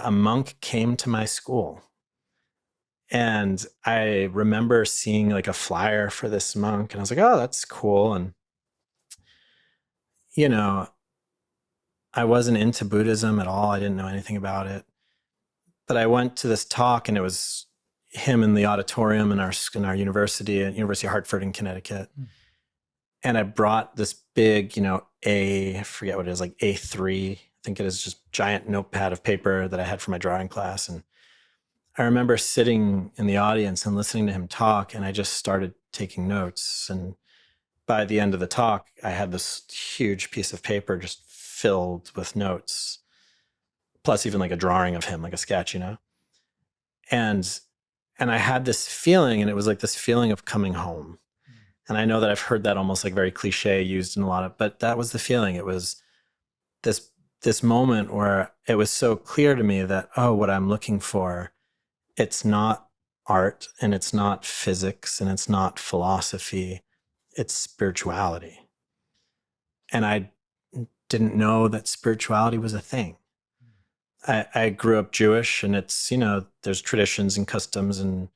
a monk came to my school. And I remember seeing like a flyer for this monk, and I was like, oh, that's cool. And, you know, I wasn't into Buddhism at all. I didn't know anything about it. But I went to this talk, and it was him in the auditorium in our university at University of Hartford in Connecticut. Mm. And I brought this big, I forget what it is, like A3, I think it is, just giant notepad of paper that I had for my drawing class. And I remember sitting in the audience and listening to him talk, and I just started taking notes. And by the end of the talk, I had this huge piece of paper just filled with notes, plus even like a drawing of him, like a sketch. And I had this feeling, and it was like this feeling of coming home. And I know that I've heard that almost like very cliche used in a lot of, but that was the feeling. It was this moment where it was so clear to me that, oh, what I'm looking for, it's not art, and it's not physics, and it's not philosophy, it's spirituality. And I didn't know that spirituality was a thing. I grew up Jewish, and it's, there's traditions and customs and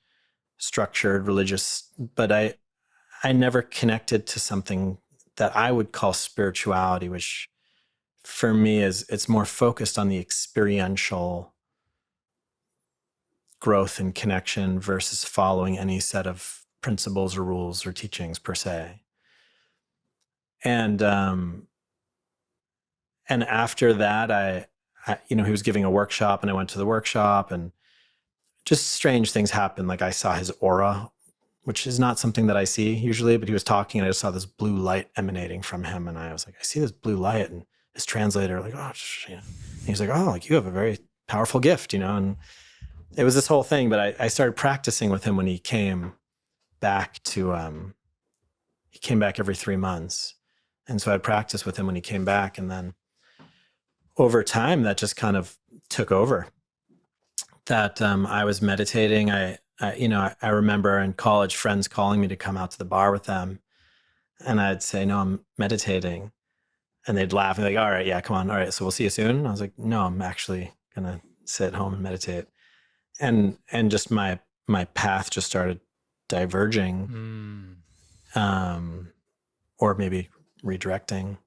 structured religious, but I never connected to something that I would call spirituality, which for me it's more focused on the experiential growth and connection versus following any set of principles or rules or teachings per se. And after that, I he was giving a workshop, and I went to the workshop, and just strange things happened. Like I saw his aura, which is not something that I see usually, but he was talking, and I just saw this blue light emanating from him. And I was like, I see this blue light. And his translator, like, oh, and he's like, oh, like you have a very powerful gift, and it was this whole thing. But I started practicing with him when he came back to, he came back every 3 months. And so I practiced with him when he came back. And then over time, that just kind of took over. That I was meditating. I remember in college friends calling me to come out to the bar with them. And I'd say, no, I'm meditating. And they'd laugh and be like, all right, yeah, come on. All right, so we'll see you soon. And I was like, no, I'm actually going to sit at home and meditate. And just my path just started diverging, or maybe redirecting.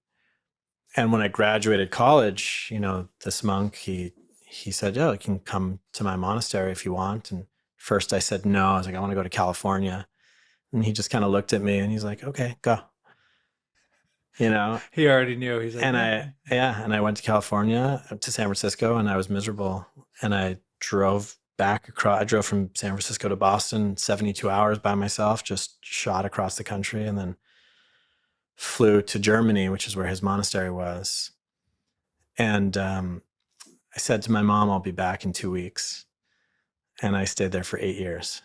And when I graduated college, this monk, he said, yeah, you can come to my monastery if you want. And first I said no. I was like, I want to go to California. And he just kind of looked at me, and he's like, okay, go. He already knew. He's like, and I went to California, to San Francisco, and I was miserable. And I drove back across. I drove from San Francisco to Boston, 72 hours by myself, just shot across the country, and then flew to Germany, which is where his monastery was. And I said to my mom, I'll be back in 2 weeks. And I stayed there for 8 years.